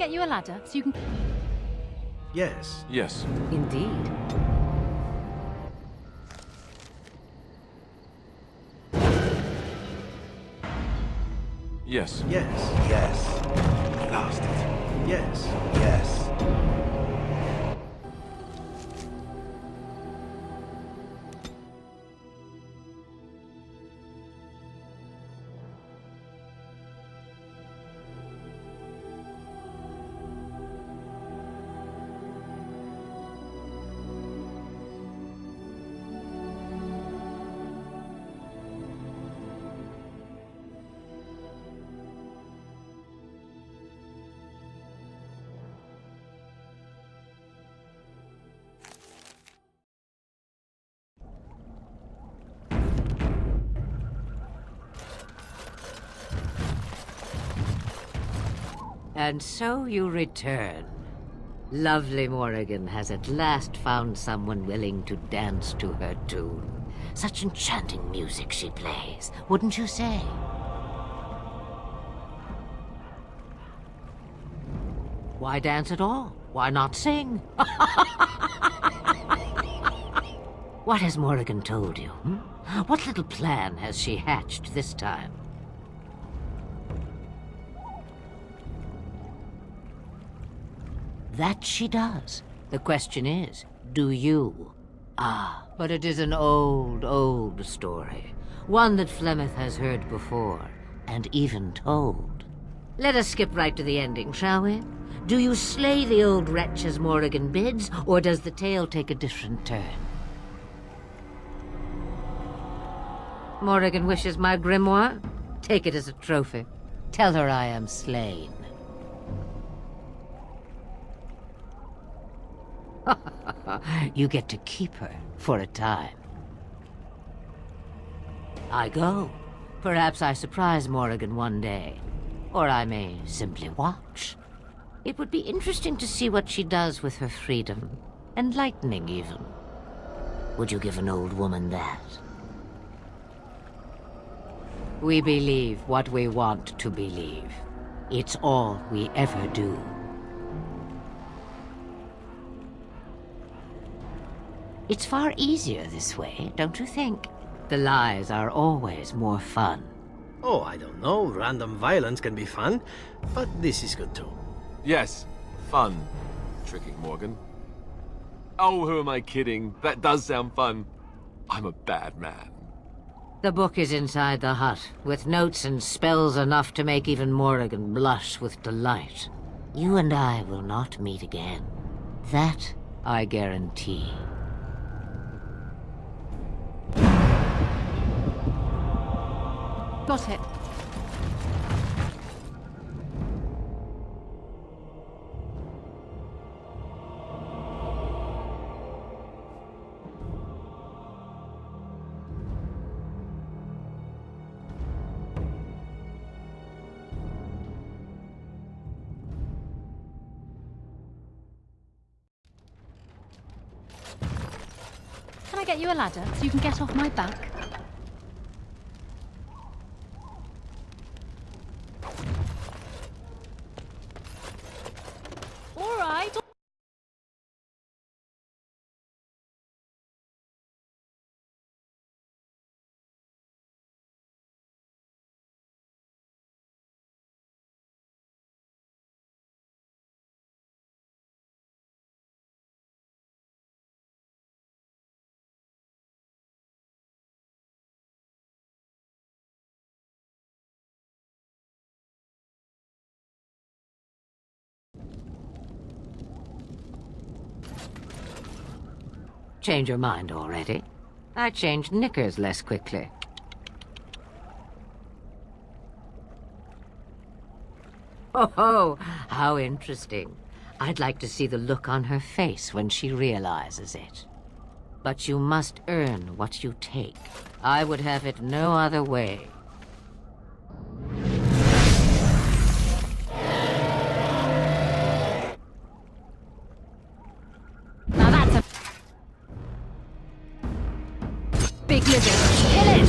get you a ladder so you can... Yes. Yes. Indeed. Yes. Yes. Yes. Blast it. Yes. Yes. And so you return. Lovely Morrigan has at last found someone willing to dance to her tune. Such enchanting music she plays, wouldn't you say? Why dance at all? Why not sing? What has Morrigan told you? What little plan has she hatched this time? That she does. The question is, do you? Ah, but it is an old, old story. One that Flemeth has heard before, and even told. Let us skip right to the ending, shall we? Do you slay the old wretch as Morrigan bids, or does the tale take a different turn? Morrigan wishes my grimoire? Take it as a trophy. Tell her I am slain. You get to keep her for a time. I go. Perhaps I surprise Morrigan one day. Or I may simply watch. It would be interesting to see what she does with her freedom. Enlightening, even. Would you give an old woman that? We believe what we want to believe. It's all we ever do. It's far easier this way, don't you think? The lies are always more fun. Oh, I don't know. Random violence can be fun, but this is good too. Yes. Fun. Tricking Morgan. Oh, who am I kidding? That does sound fun. I'm a bad man. The book is inside the hut, with notes and spells enough to make even Morrigan blush with delight. You and I will not meet again. That I guarantee. Got it. Can I get you a ladder so you can get off my back? All right. Change your mind already? I change knickers less quickly. Oh, how interesting. I'd like to see the look on her face when she realizes it. But you must earn what you take. I would have it no other way. Now that's a big lizard. Kill it!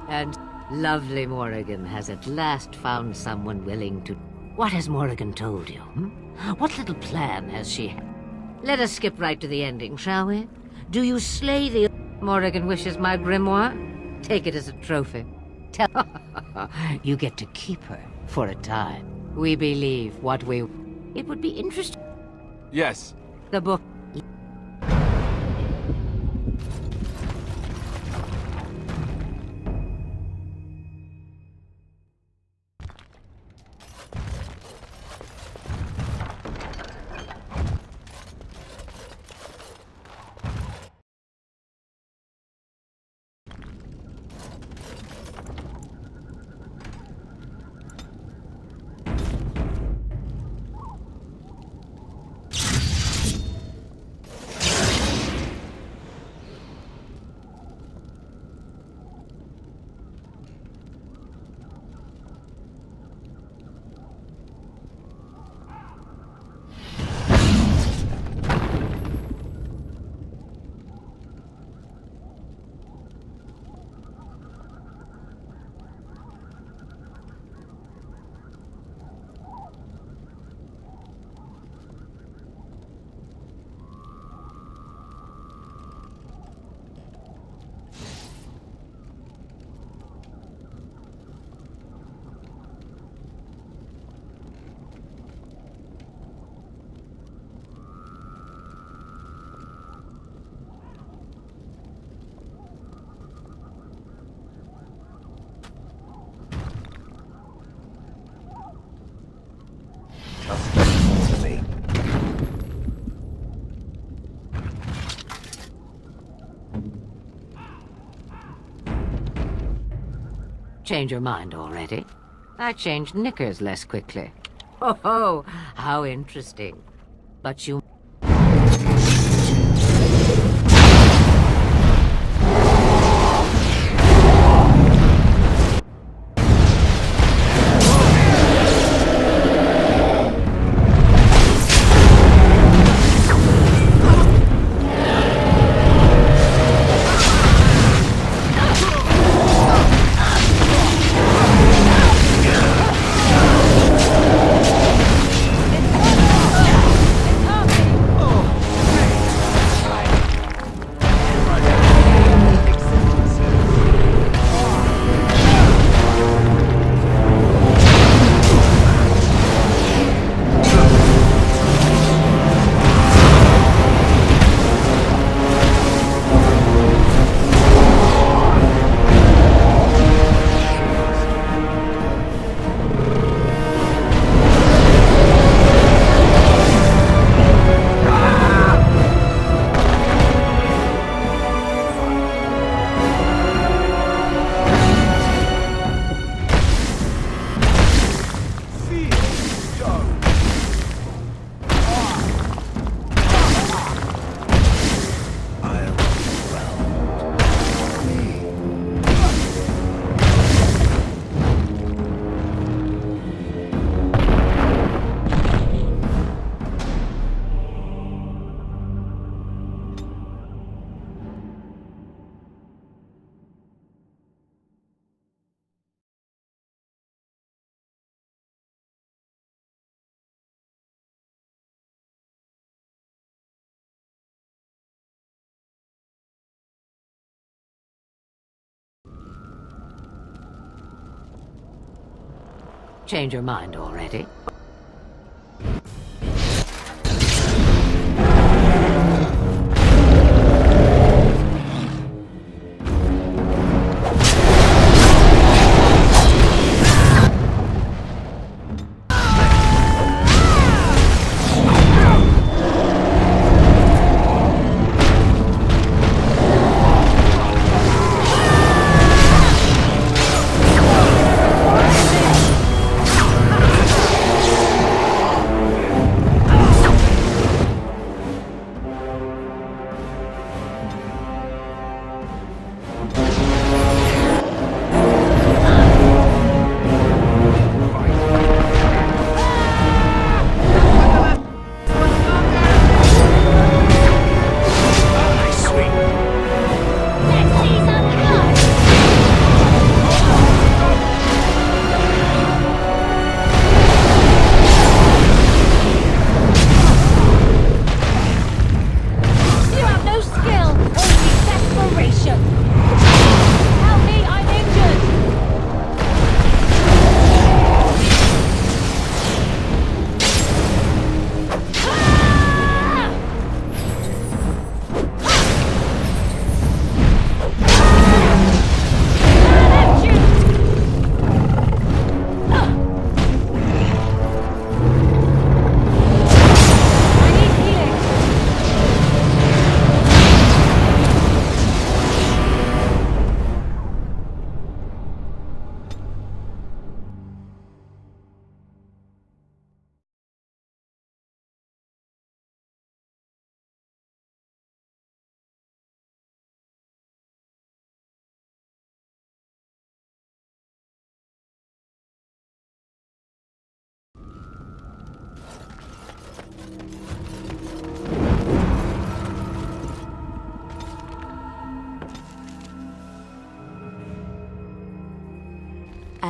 And lovely Morrigan has at last found someone willing to... What has Morrigan told you? What little plan has she... Let us skip right to the ending, shall we? Do you slay the... Morrigan wishes my grimoire? Take it as a trophy. Tell... You get to keep her for a time. We believe what we... It would be interesting... Yes. The book... To me. Change your mind already? I changed knickers less quickly. Oh, how interesting. But you... Change your mind already?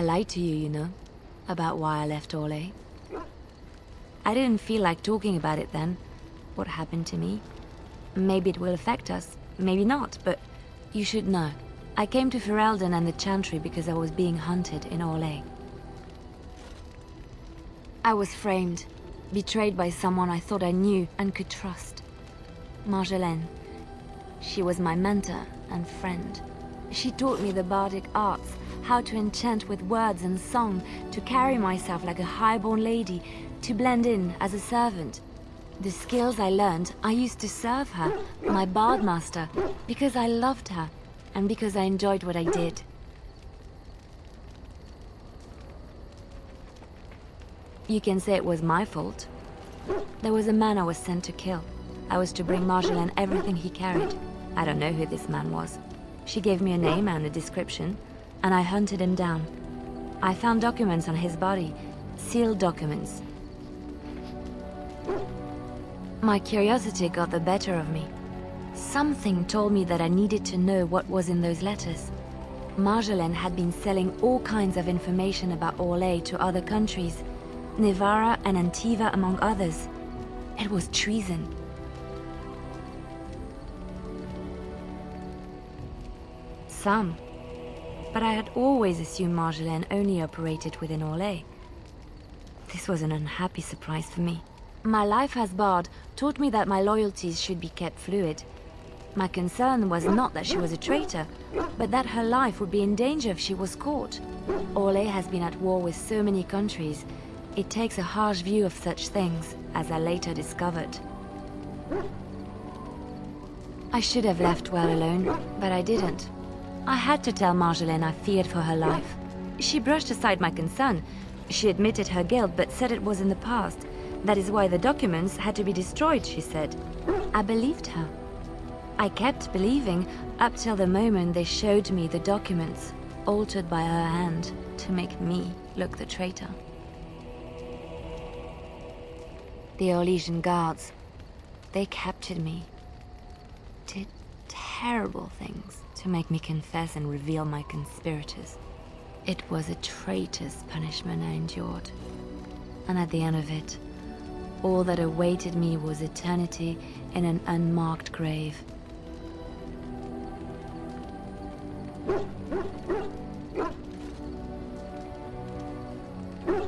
lied to you, you know, about why I left Orlais. I didn't feel like talking about it then, what happened to me. Maybe it will affect us, maybe not, but you should know. I came to Ferelden and the Chantry because I was being hunted in Orlais. I was framed, betrayed by someone I thought I knew and could trust. Marjolaine. She was my mentor and friend. She taught me the bardic arts, how to enchant with words and song, to carry myself like a highborn lady, to blend in as a servant. The skills I learned, I used to serve her, my bard master, because I loved her, and because I enjoyed what I did. You can say it was my fault. There was a man I was sent to kill. I was to bring Marjolaine everything he carried. I don't know who this man was. She gave me a name and a description, and I hunted him down. I found documents on his body, sealed documents. My curiosity got the better of me. Something told me that I needed to know what was in those letters. Marjolaine had been selling all kinds of information about Orlais to other countries, Nevarra and Antiva among others. It was treason. Some. But I had always assumed Marjolaine only operated within Orlais. This was an unhappy surprise for me. My life as bard taught me that my loyalties should be kept fluid. My concern was not that she was a traitor, but that her life would be in danger if she was caught. Orlais has been at war with so many countries. It takes a harsh view of such things, as I later discovered. I should have left well alone, but I didn't. I had to tell Marjolaine I feared for her life. She brushed aside my concern. She admitted her guilt, but said it was in the past. That is why the documents had to be destroyed, she said. I believed her. I kept believing up till the moment they showed me the documents, altered by her hand, to make me look the traitor. The Orlesian guards, they captured me. Did terrible things to make me confess and reveal my conspirators. It was a traitor's punishment I endured. And at the end of it, all that awaited me was eternity in an unmarked grave.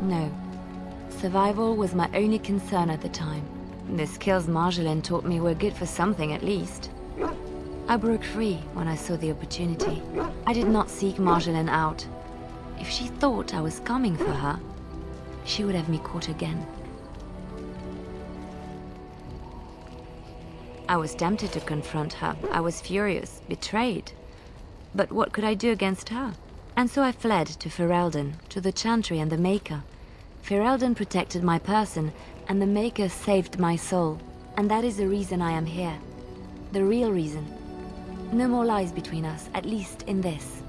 No. Survival was my only concern at the time. The skills Marjolaine taught me were good for something at least. I broke free when I saw the opportunity. I did not seek Marjolaine out. If she thought I was coming for her, she would have me caught again. I was tempted to confront her. I was furious, betrayed. But what could I do against her? And so I fled to Ferelden, to the Chantry and the Maker. Ferelden protected my person, and the Maker saved my soul. And that is the reason I am here. The real reason. No more lies between us, at least in this.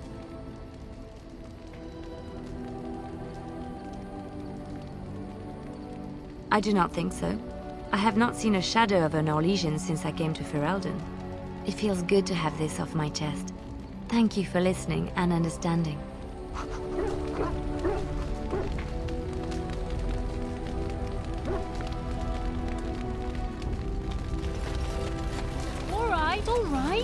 I do not think so. I have not seen a shadow of an Orlesian since I came to Ferelden. It feels good to have this off my chest. Thank you for listening and understanding. All right, all right.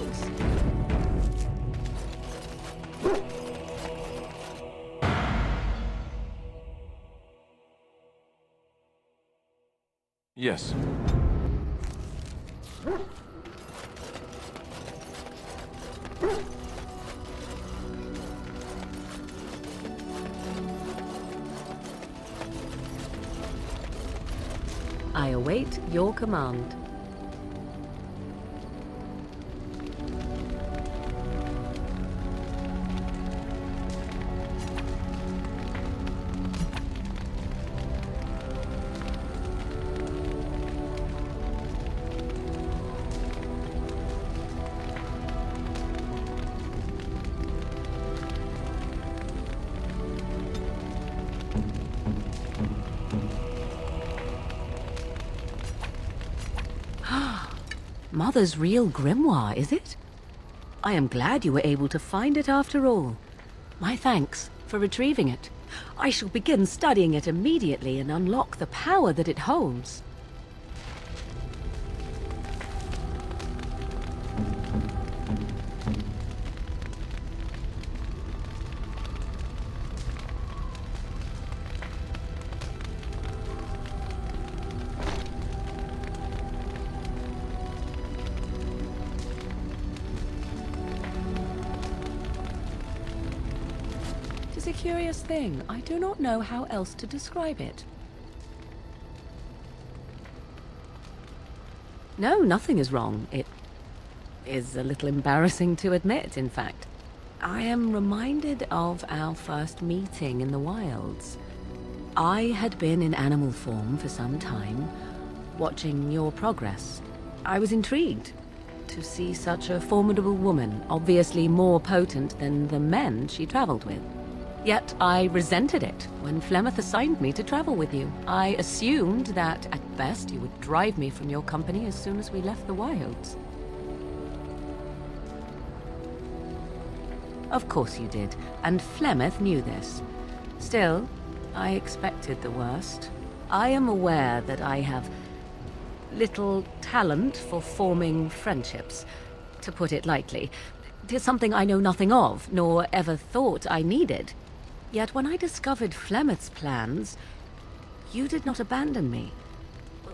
Yes. I await your command. Mother's real grimoire, is it? I am glad you were able to find it after all. My thanks for retrieving it. I shall begin studying it immediately and unlock the power that it holds. It's a curious thing. I do not know how else to describe it. No, nothing is wrong. It is a little embarrassing to admit, in fact. I am reminded of our first meeting in the wilds. I had been in animal form for some time, watching your progress. I was intrigued to see such a formidable woman, obviously more potent than the men she traveled with. Yet I resented it when Flemeth assigned me to travel with you. I assumed that, at best, you would drive me from your company as soon as we left the wilds. Of course you did, and Flemeth knew this. Still, I expected the worst. I am aware that I have little talent for forming friendships, to put it lightly. It is something I know nothing of, nor ever thought I needed. Yet when I discovered Flemeth's plans, you did not abandon me.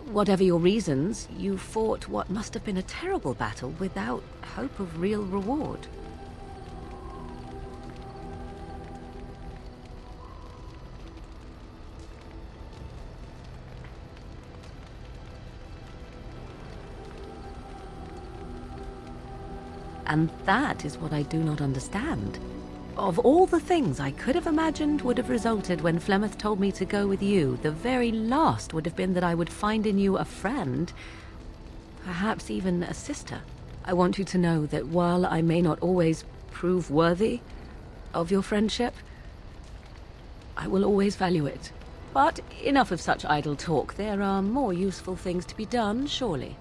Whatever your reasons, you fought what must have been a terrible battle without hope of real reward. And that is what I do not understand. Of all the things I could have imagined would have resulted when Flemeth told me to go with you, the very last would have been that I would find in you a friend, perhaps even a sister. I want you to know that while I may not always prove worthy of your friendship, I will always value it. But enough of such idle talk. There are more useful things to be done, surely.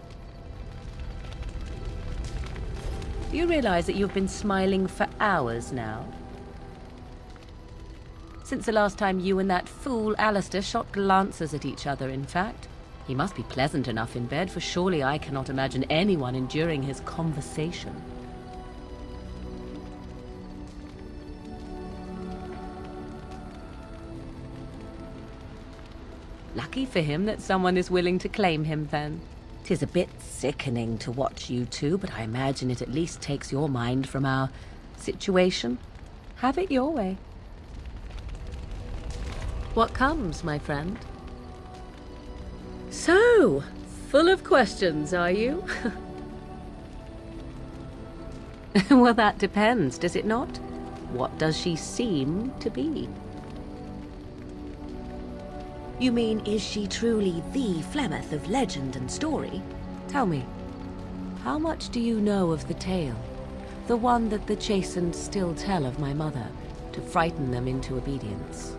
Do you realize that you've been smiling for hours now? Since the last time you and that fool Alistair shot glances at each other, in fact. He must be pleasant enough in bed, for surely I cannot imagine anyone enduring his conversation. Lucky for him that someone is willing to claim him, then. 'Tis a bit sickening to watch you two, but I imagine it at least takes your mind from our situation. Have it your way. What comes, my friend? So, full of questions, are you? Well, that depends, does it not? What does she seem to be? You mean, is she truly the Flemeth of legend and story? Tell me, how much do you know of the tale? The one that the chastened still tell of my mother, to frighten them into obedience.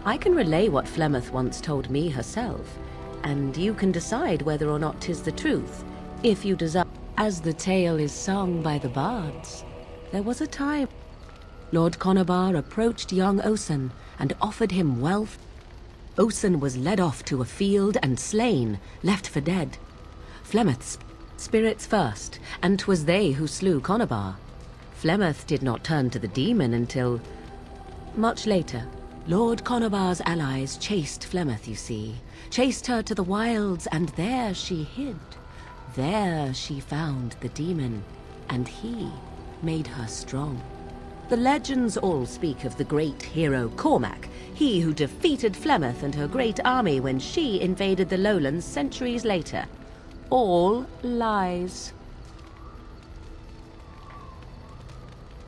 I can relay what Flemeth once told me herself, and you can decide whether or not 'tis the truth, if you desire. As the tale is sung by the bards, there was a time Lord Conobar approached young Osen and offered him wealth. Osen was led off to a field and slain, left for dead. Flemeth's spirits first, and 'twas they who slew Conobar. Flemeth did not turn to the demon until much later. Lord Conobar's allies chased Flemeth, you see. Chased her to the wilds, and there she hid. There she found the demon, and he made her strong. The legends all speak of the great hero Cormac, he who defeated Flemeth and her great army when she invaded the lowlands centuries later. All lies.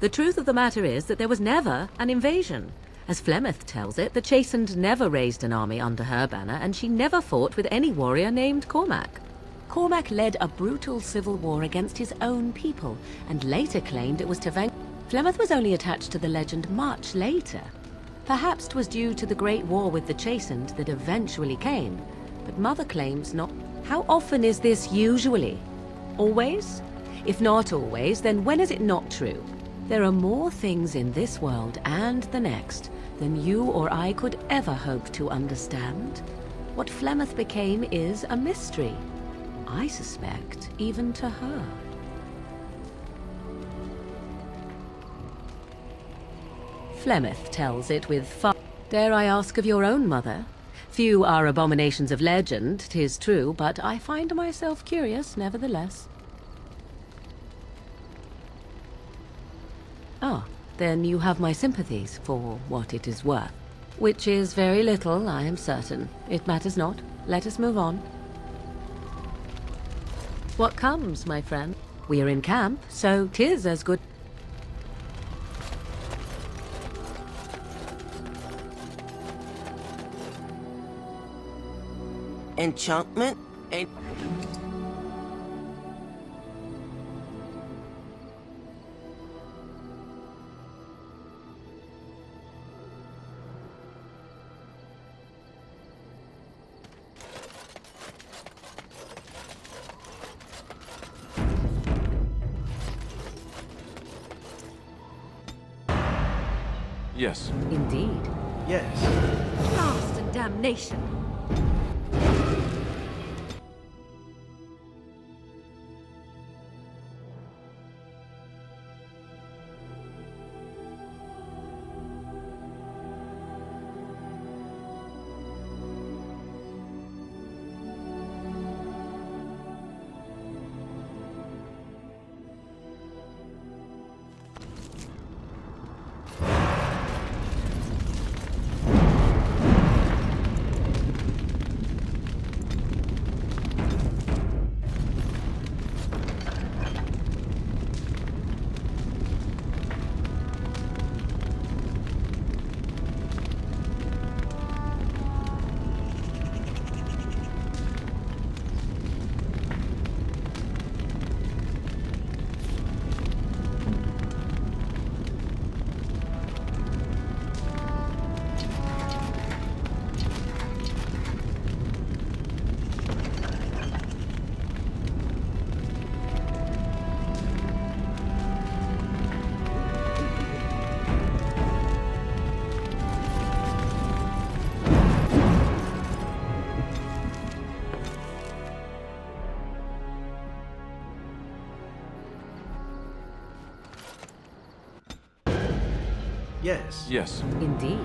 The truth of the matter is that there was never an invasion. As Flemeth tells it, the Chastened never raised an army under her banner, and she never fought with any warrior named Cormac. Cormac led a brutal civil war against his own people, and later claimed it was to vanquish. Flemeth was only attached to the legend much later. Perhaps 'twas due to the Great War with the Chastened that eventually came, but Mother claims not. How often is this usually? Always? If not always, then when is it not true? There are more things in this world and the next than you or I could ever hope to understand. What Flemeth became is a mystery. I suspect, even to her. Flemeth tells it with Dare I ask of your own mother? Few are abominations of legend, 'tis true, but I find myself curious nevertheless. Ah, then you have my sympathies for what it is worth. Which is very little, I am certain. It matters not. Let us move on. What comes, my friend? We are in camp, so 'tis as good. Enchantment? Yes. Indeed. Yes. Blast and damnation! Yes. Yes. Indeed.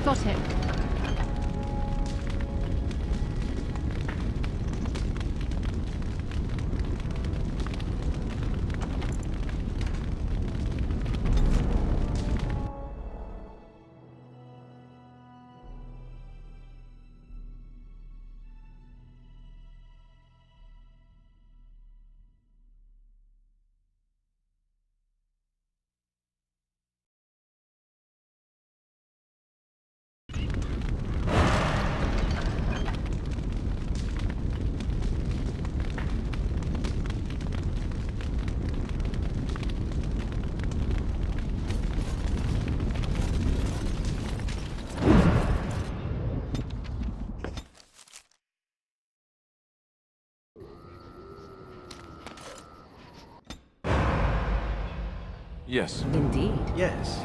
Got it. Yes. Indeed. Yes.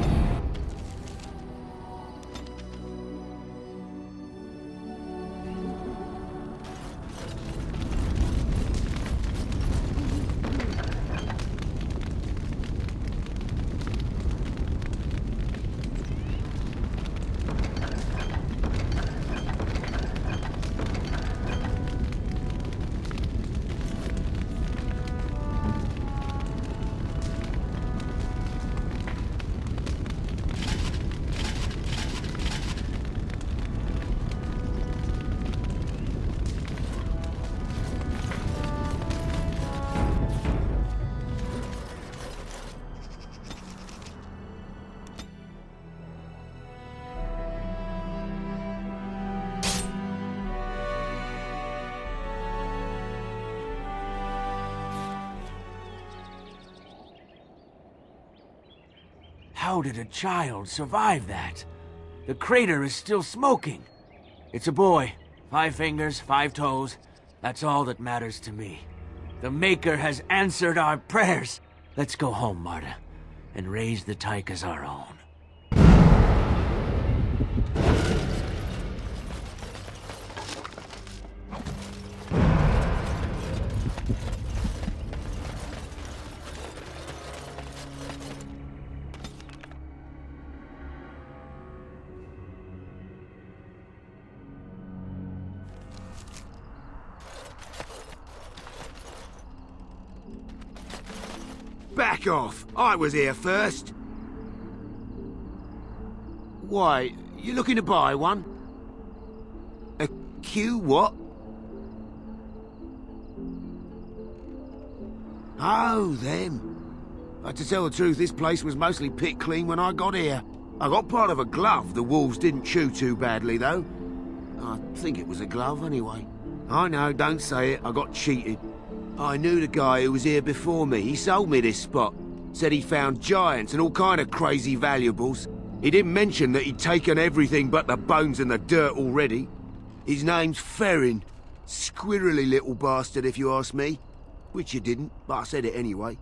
How did a child survive that? The crater is still smoking. It's a boy. 5 fingers, 5 toes. That's all that matters to me. The Maker has answered our prayers. Let's go home, Marta, and raise the Tyke as our own. Back off! I was here first. Why, you looking to buy one? A Q what? Oh, them. To tell the truth, this place was mostly picked clean when I got here. I got part of a glove the wolves didn't chew too badly, though. I think it was a glove, anyway. I know, don't say it, I got cheated. I knew the guy who was here before me. He sold me this spot. Said he found giants and all kind of crazy valuables. He didn't mention that he'd taken everything but the bones and the dirt already. His name's Ferrin. Squirrely little bastard, if you ask me. Which you didn't, but I said it anyway.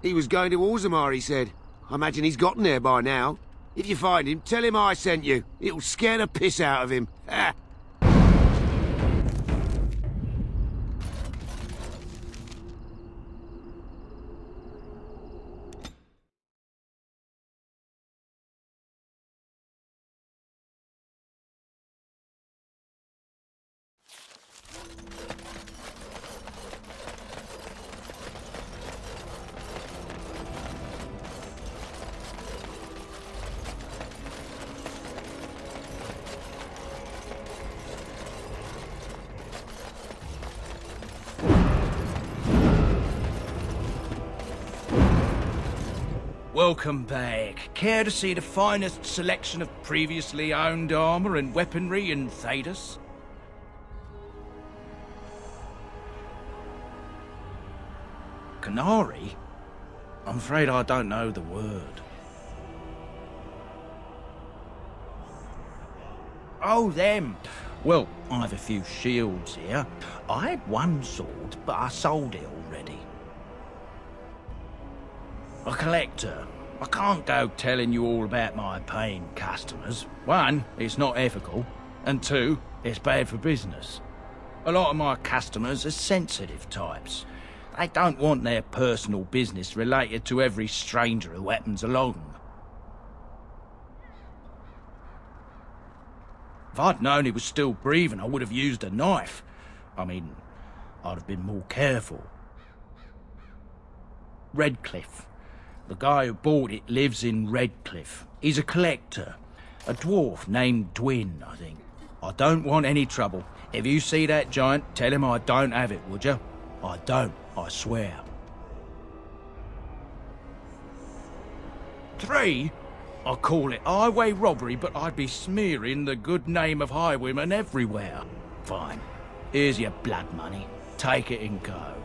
He was going to Orzammar, he said. I imagine he's gotten there by now. If you find him, tell him I sent you. It'll scare the piss out of him. Ha! Welcome back. Care to see the finest selection of previously owned armor and weaponry in Thedas? Canary? I'm afraid I don't know the word. Oh, them. Well, I have a few shields here. I had one sword, but I sold it already. A collector. I can't go telling you all about my paying customers. 1, it's not ethical, and 2, it's bad for business. A lot of my customers are sensitive types. They don't want their personal business related to every stranger who happens along. If I'd known he was still breathing, I would have used a knife. I mean, I'd have been more careful. Redcliffe. The guy who bought it lives in Redcliffe. He's a collector. A dwarf named Dwyn, I think. I don't want any trouble. If you see that giant, tell him I don't have it, would you? I don't, I swear. 3? I call it highway robbery, but I'd be smearing the good name of highwaymen everywhere. Fine. Here's your blood money. Take it and go.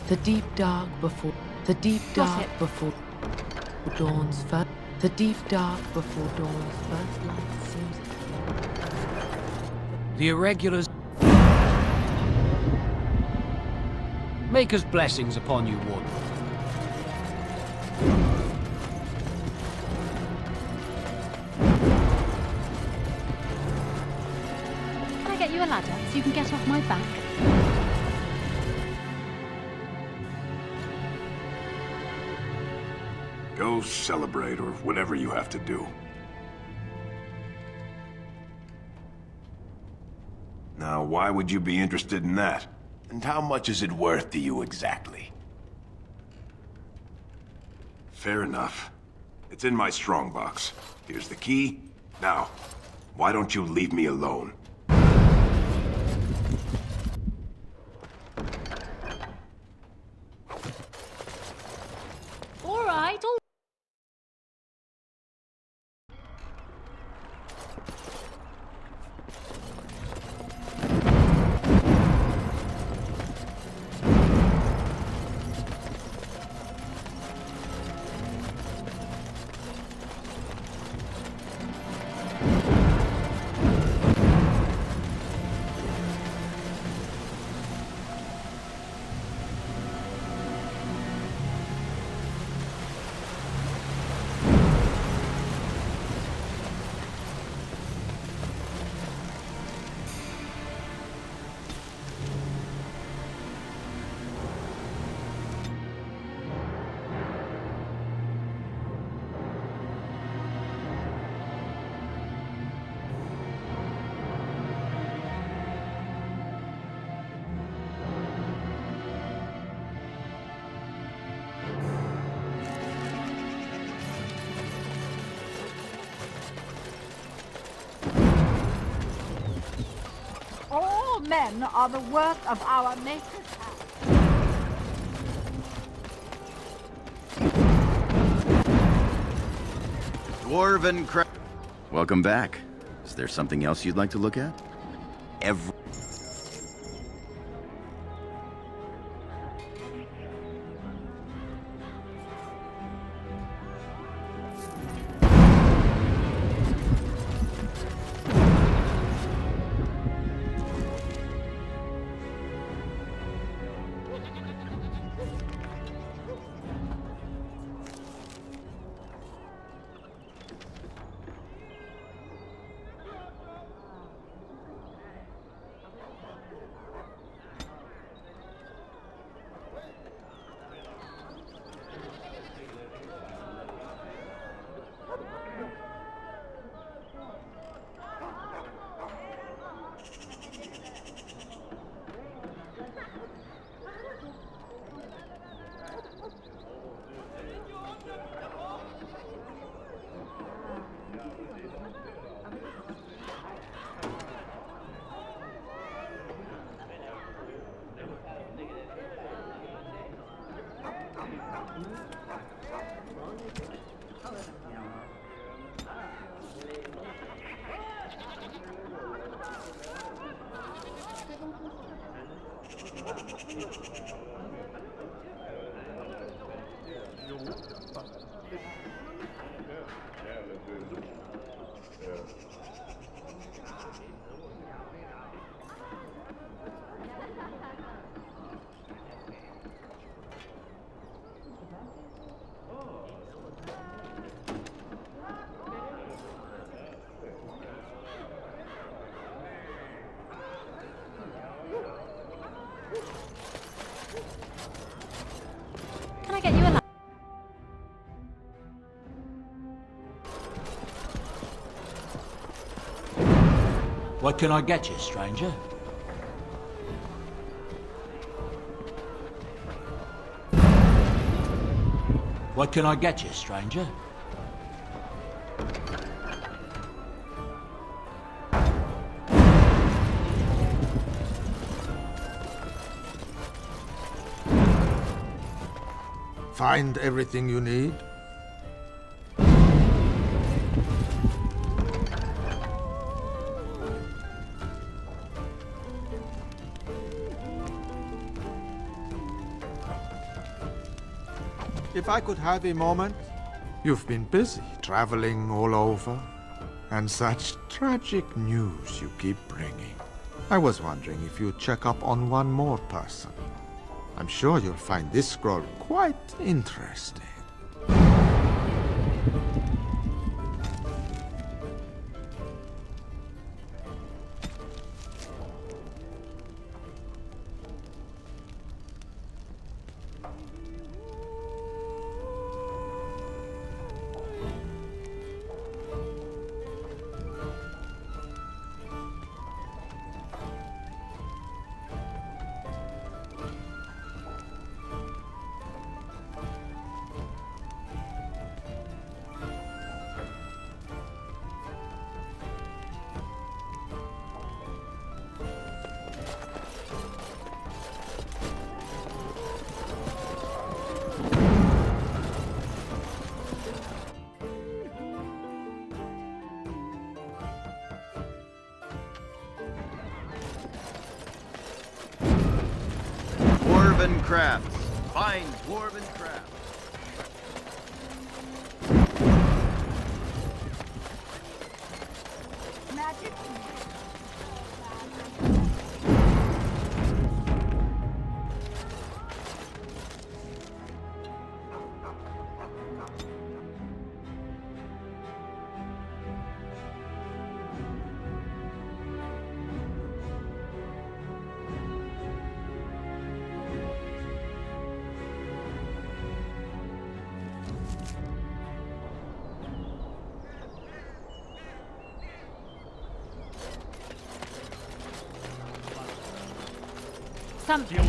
The deep dark before. Dawn's first. The deep dark before dawn's first light seems. The irregulars. Maker's blessings upon you, Warden. Can I get you a ladder so you can get off my back? Go celebrate, or whatever you have to do. Now, why would you be interested in that? And how much is it worth to you exactly? Fair enough. It's in my strongbox. Here's the key. Now, why don't you leave me alone? All right, all All men are the work of our Maker's hand. Dwarven Welcome back. Is there something else you'd like to look at? Can I get you a ladder? What can I get you, stranger? What can I get you, stranger? Find everything you need? If I could have a moment, You've been busy traveling all over, and such tragic news you keep bringing. I was wondering if you'd check up on one more person. I'm sure you'll find this scroll quite interesting. Dwarven crafts. Fine dwarven crafts. Magic. Something.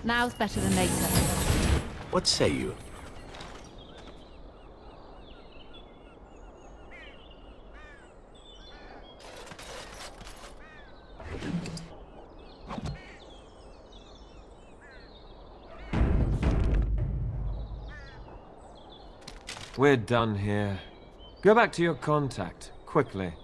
Now's better than later. What say you? We're done here. Go back to your contact, quickly.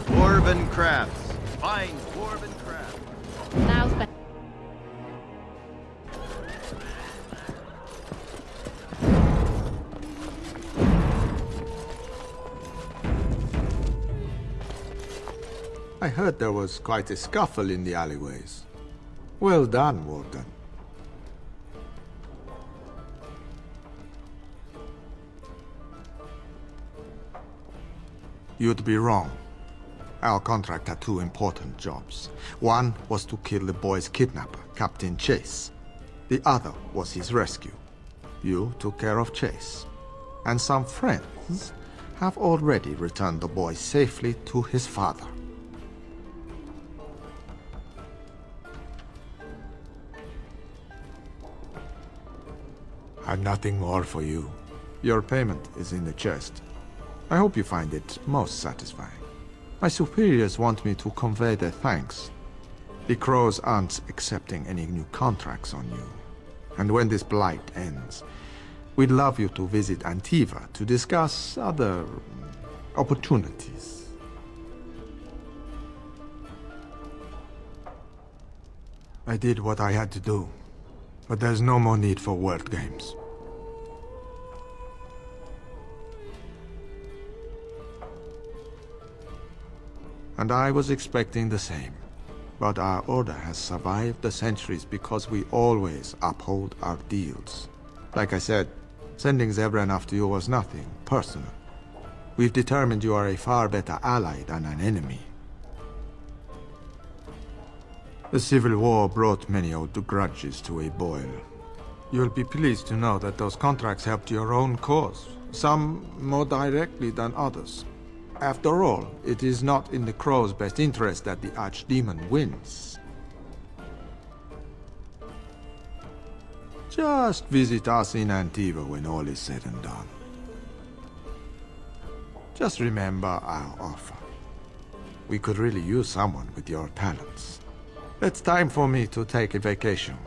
Dwarven crafts. Fine dwarven crafts. Now's better. I heard there was quite a scuffle in the alleyways. Well done, Warden. You'd be wrong. Our contract had two important jobs. One was to kill the boy's kidnapper, Captain Chase. The other was his rescue. You took care of Chase. And some friends have already returned the boy safely to his father. I've nothing more for you. Your payment is in the chest. I hope you find it most satisfying. My superiors want me to convey their thanks. The Crows aren't accepting any new contracts on you. And when this blight ends, we'd love you to visit Antiva to discuss other opportunities. I did what I had to do, but there's no more need for word games. And I was expecting the same. But our order has survived the centuries because we always uphold our deals. Like I said, sending Zebran after you was nothing personal. We've determined you are a far better ally than an enemy. The Civil War brought many old grudges to a boil. You'll be pleased to know that those contracts helped your own cause, some more directly than others. After all, it is not in the Crow's best interest that the Archdemon wins. Just visit us in Antiva when all is said and done. Just remember our offer. We could really use someone with your talents. It's time for me to take a vacation.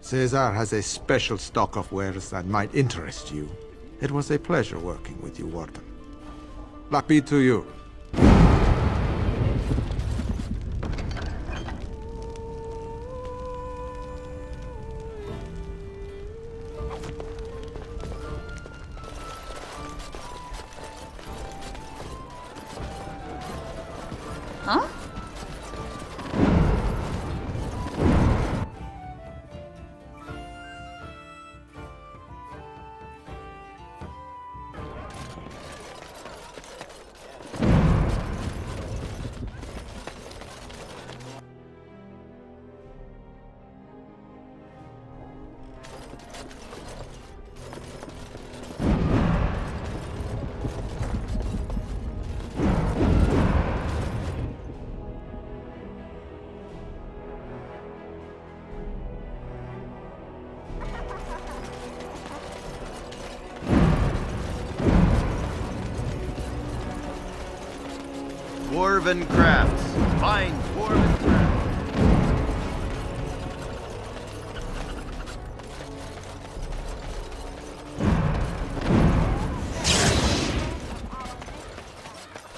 Caesar has a special stock of wares that might interest you. It was a pleasure working with you, Warden. Luck be to you. Huh? Dwarven crafts. Find dwarven crafts.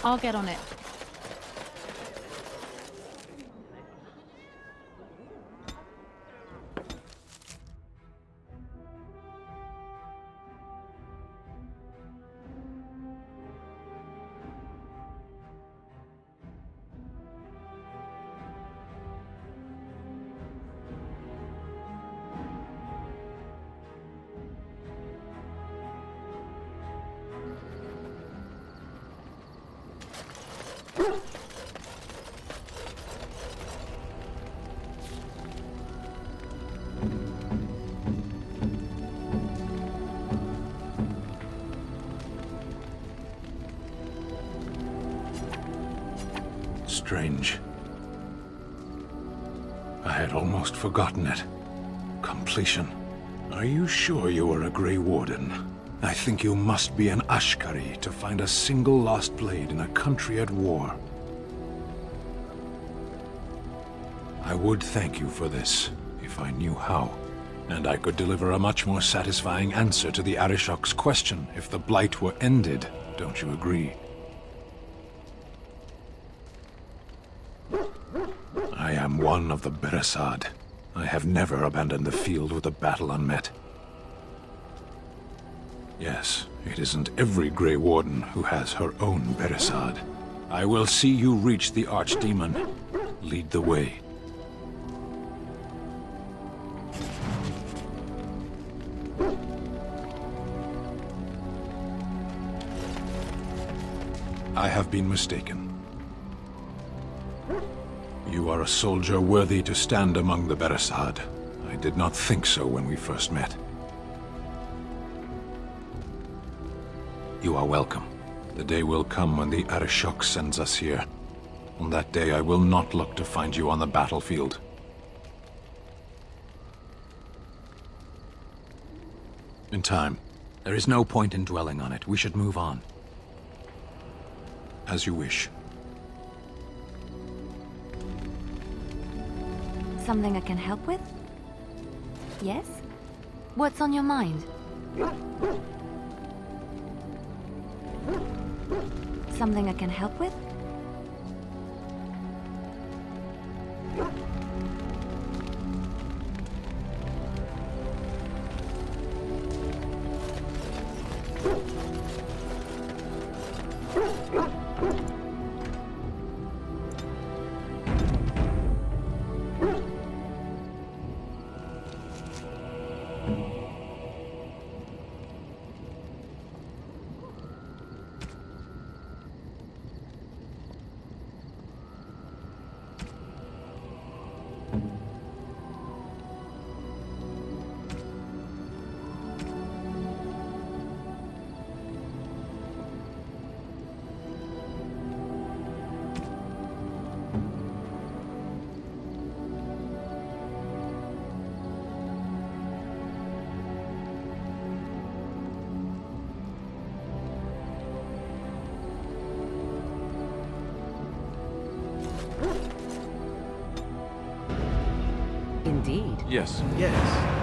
I'll get on it. Strange. I had almost forgotten it. Completion. Are you sure you are a Grey Warden? I think you must be an Ashkari to find a single lost blade in a country at war. I would thank you for this, if I knew how. And I could deliver a much more satisfying answer to the Arishok's question if the Blight were ended. Don't you agree? I am one of the Beresad. I have never abandoned the field with a battle unmet. Yes, it isn't every Grey Warden who has her own Beresad. I will see you reach the Archdemon. Lead the way. I have been mistaken. You are a soldier worthy to stand among the Beresad. I did not think so when we first met. You are welcome. The day will come when the Arishok sends us here. On that day, I will not look to find you on the battlefield. In time. There is no point in dwelling on it. We should move on. As you wish. Something I can help with? Yes? What's on your mind? Something I can help with? Indeed. Yes. Yes.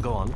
Go on.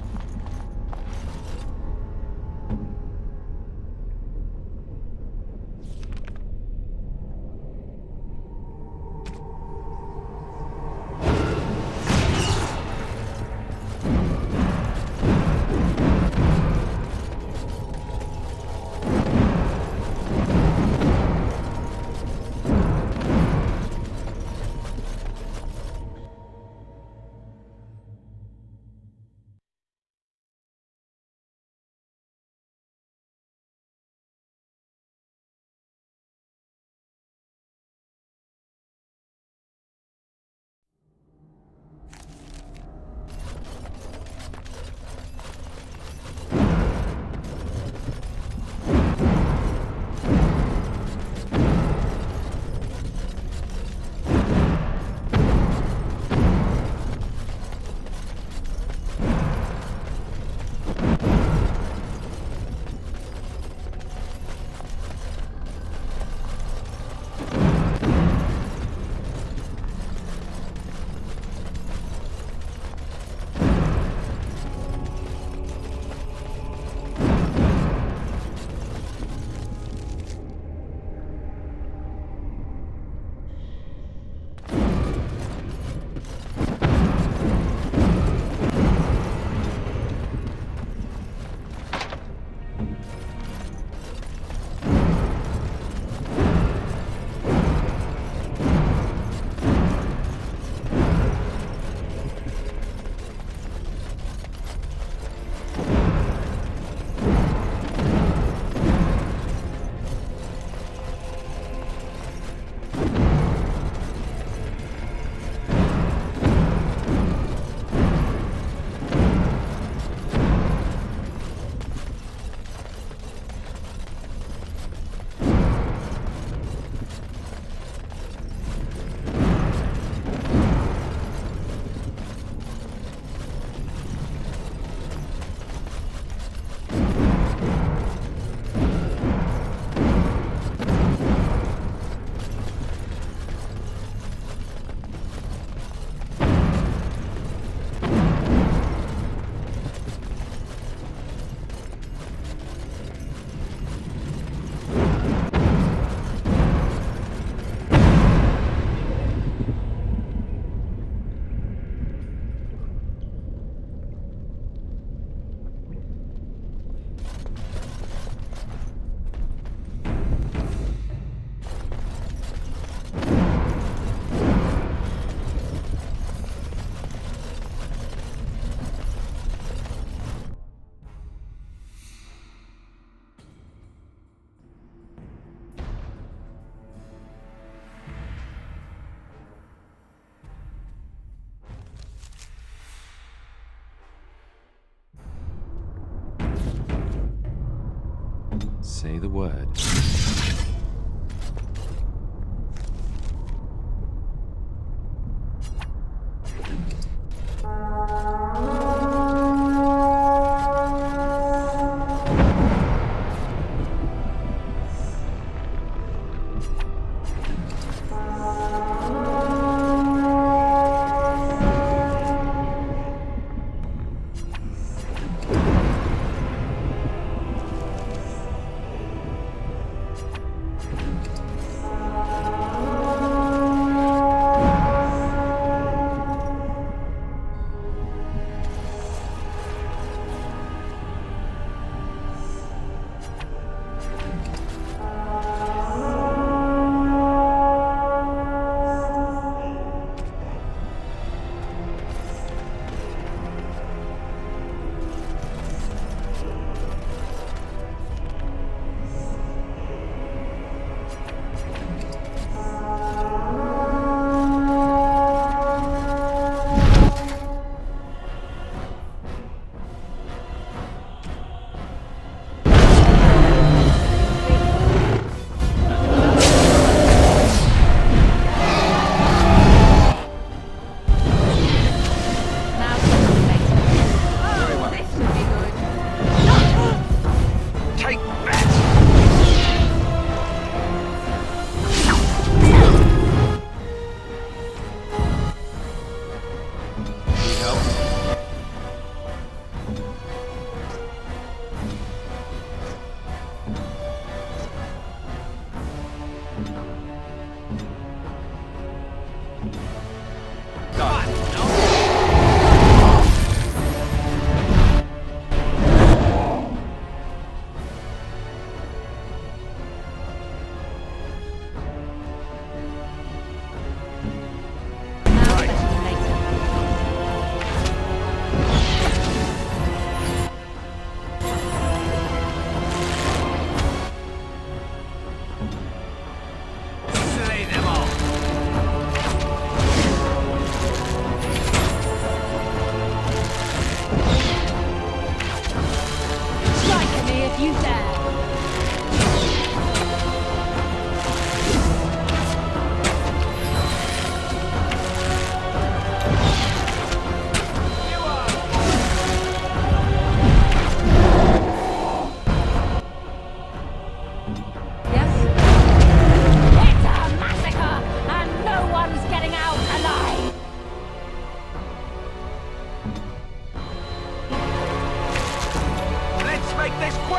Say the word.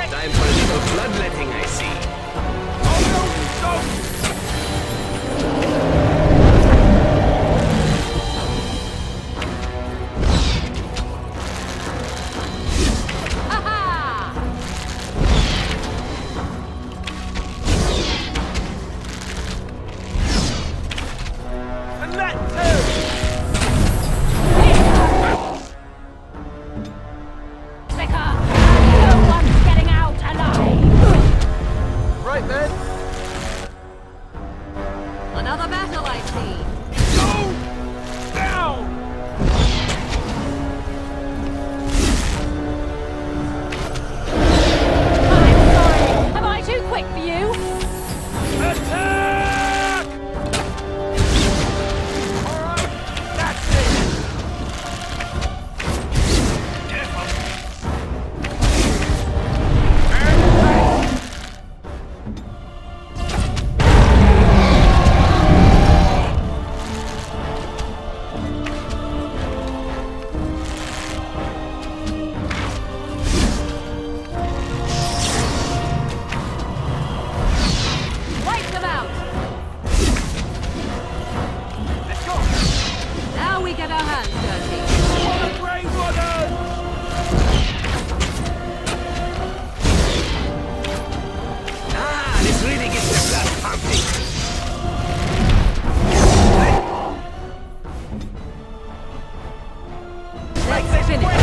Time for a little bloodletting, I see. Another battle, I see. Go down! I'm sorry. Am I too quick for you? Attack! Alright, that's it! Careful! Wipe them out! Let's go! Now we get our hands dirty. For the Grey Warden! Ah, this really gets the blood pumping! Let's finish.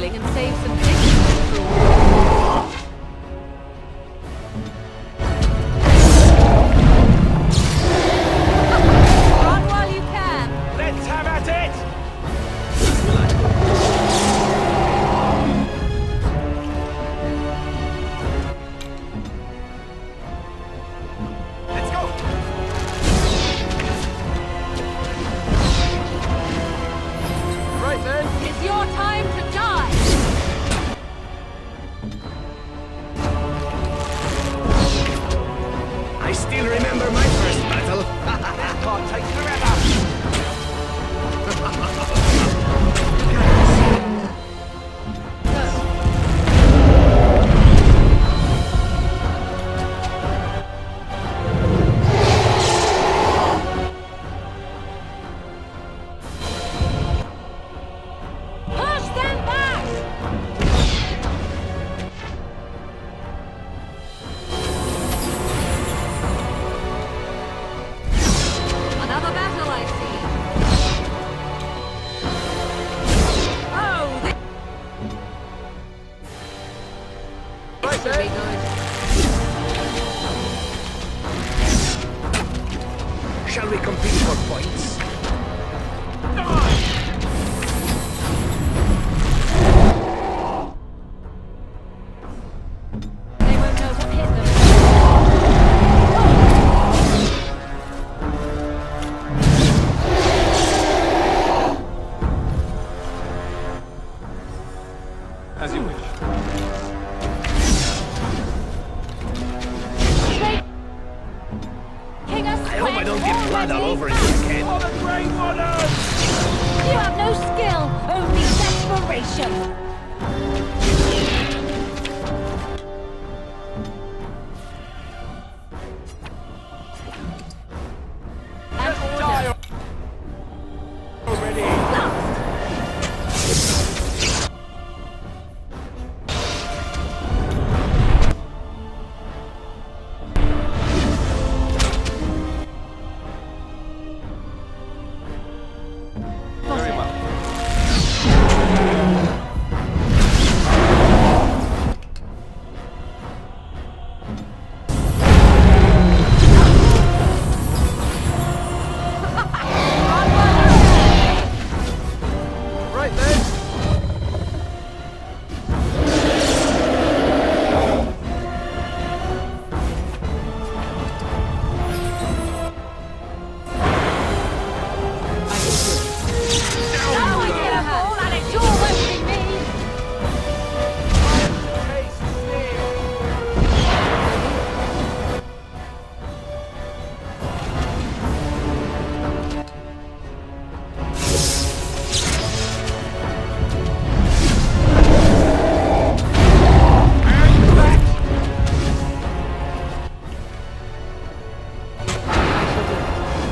rolling and save some things. Run while you can. Let's have at it! Let's go! Right then. It's your time to die. I still remember my first battle. This can't take forever! Push them back! Another battle, I see. Oh, this should be good. Shall we compete for points? They won't know what hit them. As you wish. King us I hope I don't get blood all over you again. For the Grey Waters! You have no skill, only desperation. And order. Already! Very well. Right then. Now I get a hold and it's your roasting me.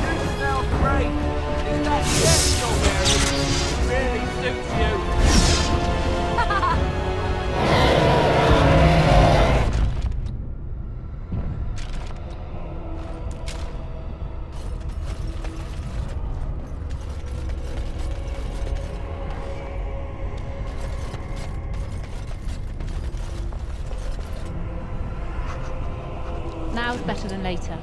You smell great! Is that chest you're wearing? Really suits you. Now's better than later.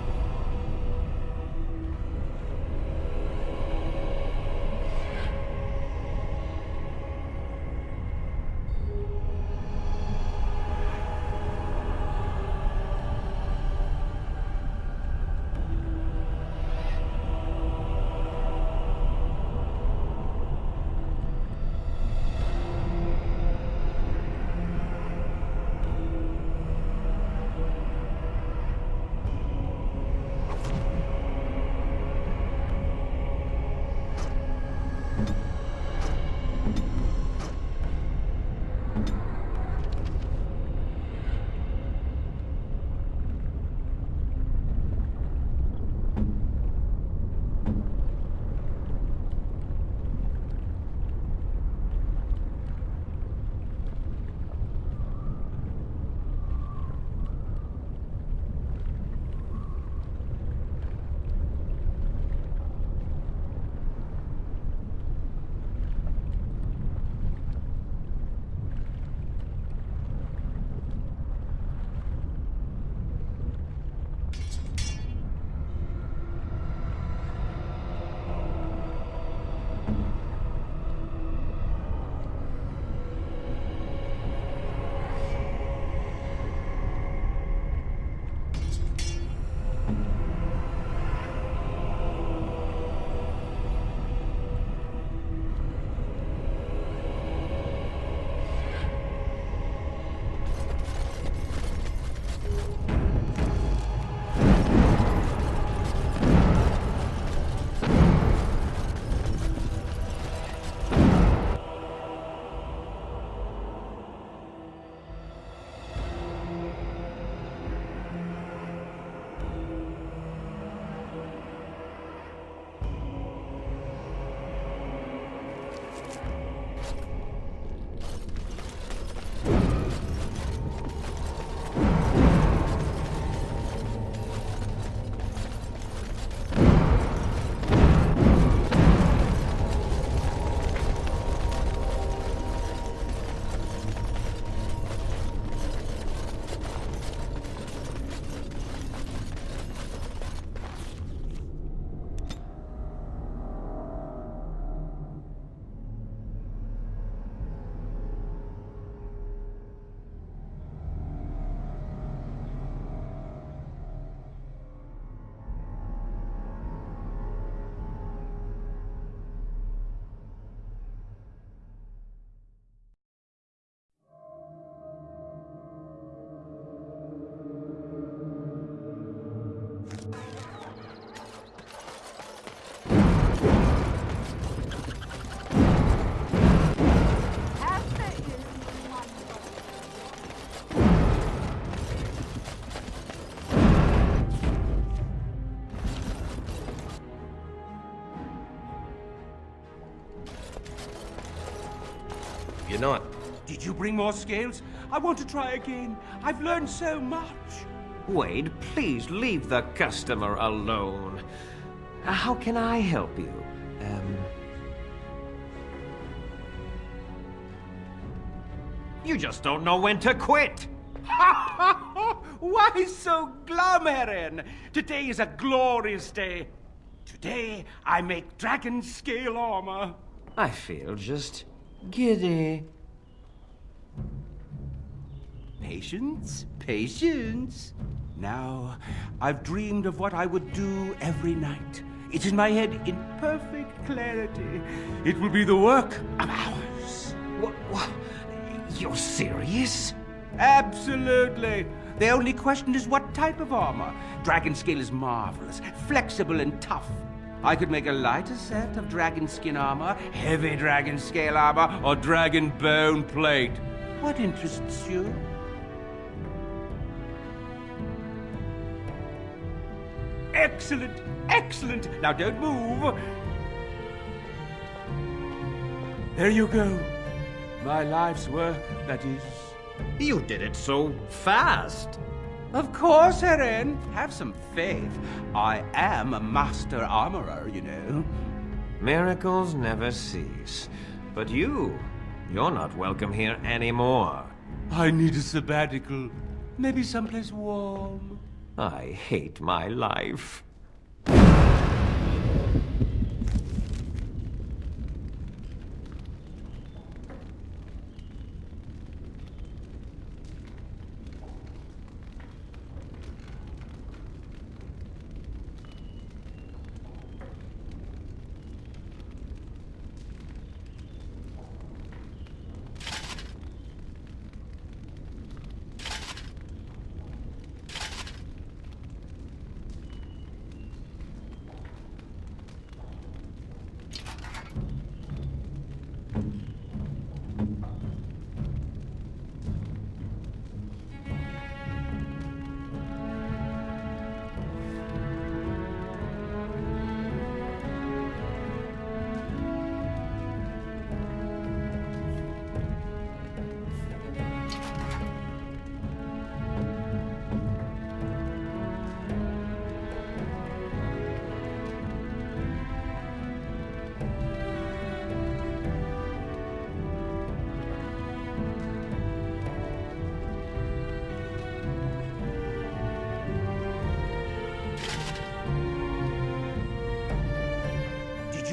not. Did you bring more scales? I want to try again. I've learned so much. Wade, please leave the customer alone. How can I help you? You just don't know when to quit! Why so glum, Heron? Today is a glorious day. Today, I make dragon scale armor. I feel just giddy. Patience, patience. Now, I've dreamed of what I would do every night. It's in my head in perfect clarity. It will be the work of hours. What? You're serious? Absolutely. The only question is what type of armor. Dragon scale is marvelous, flexible and tough. I could make a lighter set of dragon skin armor, heavy dragon scale armor, or dragon bone plate. What interests you? Excellent, excellent. Now don't move. There you go. My life's work, that is. You did it so fast. Of course, Heron. Have some faith. I am a master armorer, you know. Miracles never cease. But you're not welcome here anymore. I need a sabbatical. Maybe someplace warm. I hate my life.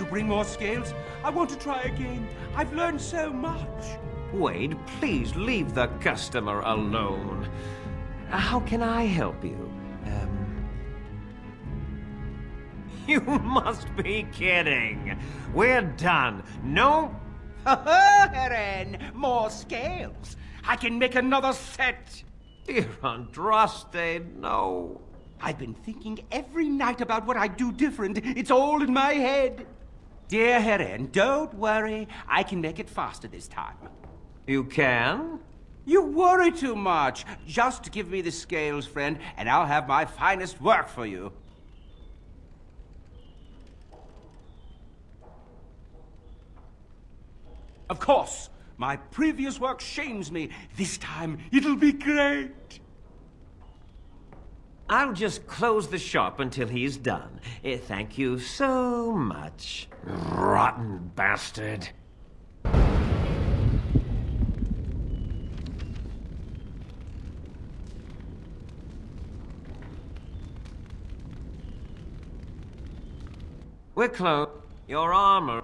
Bring more scales? I want to try again. I've learned so much. Wade, please leave the customer alone. How can I help you? You must be kidding. We're done. No? Heron, more scales. I can make another set. Dear Andraste, no. I've been thinking every night about what I do different. It's all in my head. Dear Heron, don't worry. I can make it faster this time. You can? You worry too much. Just give me the scales, friend, and I'll have my finest work for you. Of course, my previous work shames me. This time, it'll be great. I'll just close the shop until he's done. Thank you so much, rotten bastard. We're close. Your armor.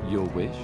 Your wish?